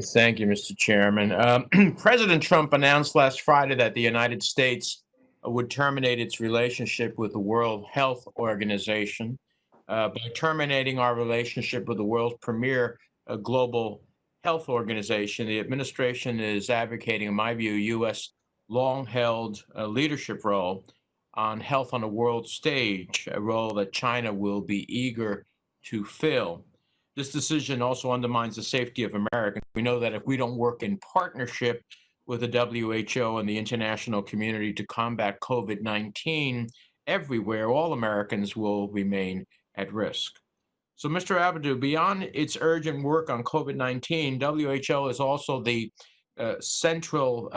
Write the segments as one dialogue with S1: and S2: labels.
S1: Thank you, Mr. Chairman. President Trump announced last Friday that the United States would terminate its relationship with the World Health Organization. By terminating our relationship with the world's premier global health organization, the administration is advocating, in my view, U.S. long-held leadership role on health on the world stage, a role that China will be eager to fill. This decision also undermines the safety of Americans. We know that if we don't work in partnership with the WHO and the international community to combat COVID-19 everywhere, all Americans will remain at risk. So, Mr. Abdoo, beyond its urgent work on COVID-19, WHO is also the central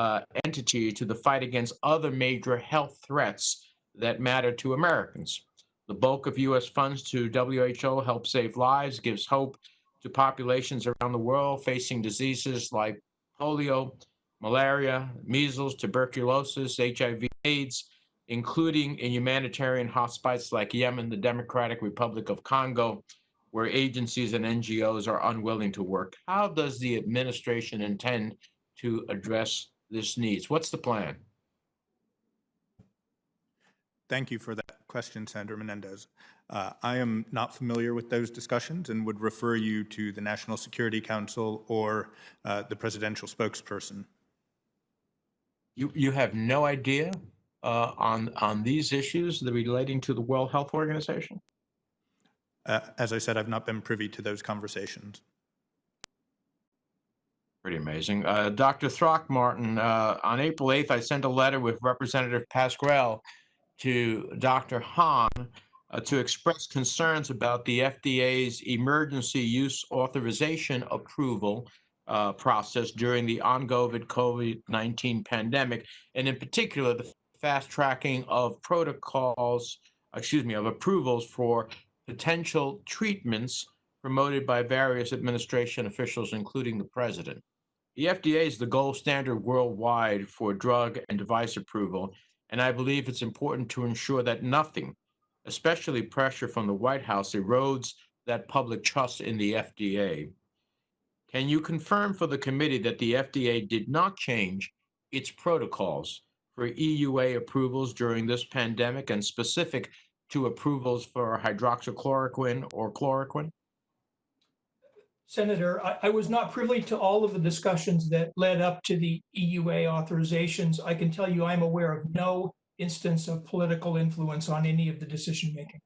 S1: entity to the fight against other major health threats that matter to Americans. The bulk of U.S. funds to WHO help save lives, gives hope to populations around the world facing diseases like polio, malaria, measles, tuberculosis, HIV/AIDS, including in humanitarian hotspots like Yemen, the Democratic Republic of Congo, where agencies and NGOs are unwilling to work. How does the administration intend to address this needs? What's the plan?
S2: Thank you for that question, Senator Menendez. I am not familiar with those discussions and would refer you to the National Security Council or the presidential spokesperson.
S1: You have no idea on these issues relating to the World Health Organization?
S2: As I said, I've not been privy to those conversations.
S1: Pretty amazing. Dr. Throckmorton, on April 8th, I sent a letter with Representative Pascrell to Dr. Hahn to express concerns about the FDA's emergency use authorization approval process during the ongoing COVID-19 pandemic, and in particular, the fast tracking of approvals for potential treatments promoted by various administration officials, including the president. The FDA is the gold standard worldwide for drug and device approval, and I believe it's important to ensure that nothing, especially pressure from the White House, erodes that public trust in the FDA. Can you confirm for the committee that the FDA did not change its protocols for EUA approvals during this pandemic and specific to approvals for hydroxychloroquine or chloroquine?
S3: Senator, I was not privy to all of the discussions that led up to the EUA authorizations. I can tell you I'm aware of no instance of political influence on any of the decision making.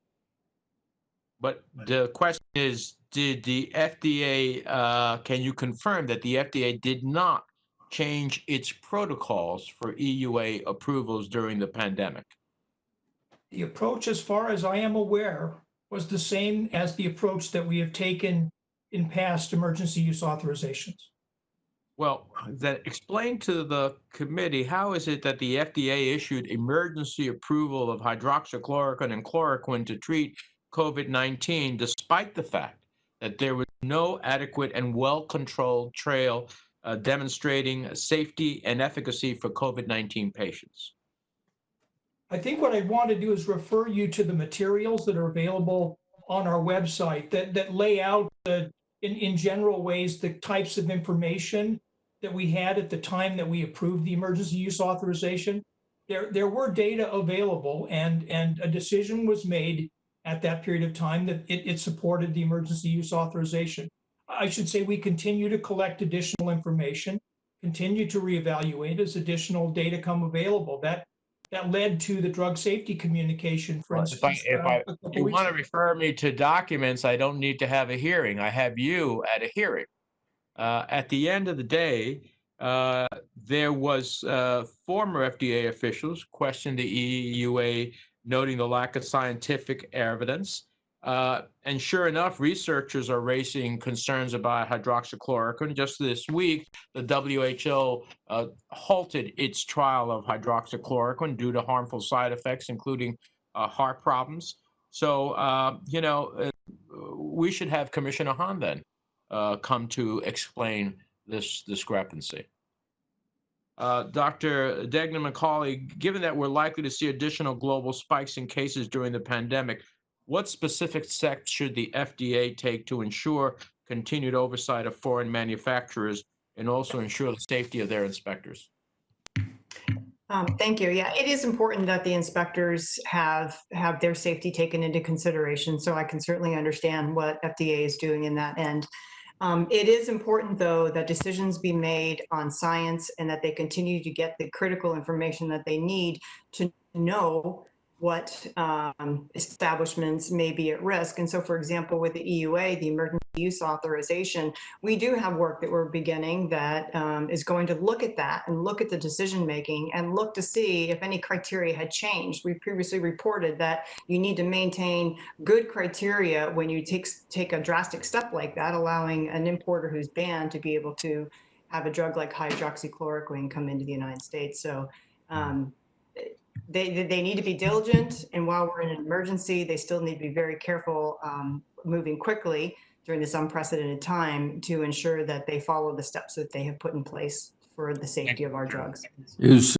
S1: But the question is, did the FDA, can you confirm that the FDA did not change its protocols for EUA approvals during the pandemic?
S3: The approach, as far as I am aware, was the same as the approach that we have taken in past emergency use authorizations.
S1: Well, explain to the committee, how is it that the FDA issued emergency approval of hydroxychloroquine and chloroquine to treat COVID-19, despite the fact that there was no adequate and well-controlled trial demonstrating safety and efficacy for COVID-19 patients?
S3: I think what I want to do is refer you to the materials that are available on our website that lay out in general ways the types of information that we had at the time that we approved the emergency use authorization. There were data available, and a decision was made at that period of time that it supported the emergency use authorization. I should say we continue to collect additional information, continue to reevaluate as additional data come available. That led to the drug safety communication, for instance.
S1: If you want to refer me to documents, I don't need to have a hearing. I have you at a hearing. At the end of the day, there was former FDA officials questioned the EUA, noting the lack of scientific evidence. And sure enough, researchers are raising concerns about hydroxychloroquine. Just this week, the WHO halted its trial of hydroxychloroquine due to harmful side effects, including heart problems. So, we should have Commissioner Hahn then come to explain this discrepancy. Dr. Denigan-Macauley, given that we're likely to see additional global spikes in cases during the pandemic, what specific steps should the FDA take to ensure continued oversight of foreign manufacturers and also ensure the safety of their inspectors?
S4: Thank you. Yeah, it is important that the inspectors have their safety taken into consideration. So I can certainly understand what FDA is doing in that end. It is important, though, that decisions be made on science and that they continue to get the critical information that they need to know what establishments may be at risk. And so, for example, with the EUA, the emergency use authorization, we do have work that we're beginning that is going to look at that and look at the decision making and look to see if any criteria had changed. We previously reported that you need to maintain good criteria when you take a drastic step like that, allowing an importer who's banned to be able to have a drug like hydroxychloroquine come into the United States. So they need to be diligent, and while we're in an emergency, they still need to be very careful moving quickly during this unprecedented time to ensure that they follow the steps that they have put in place for the safety of our drugs.
S5: Is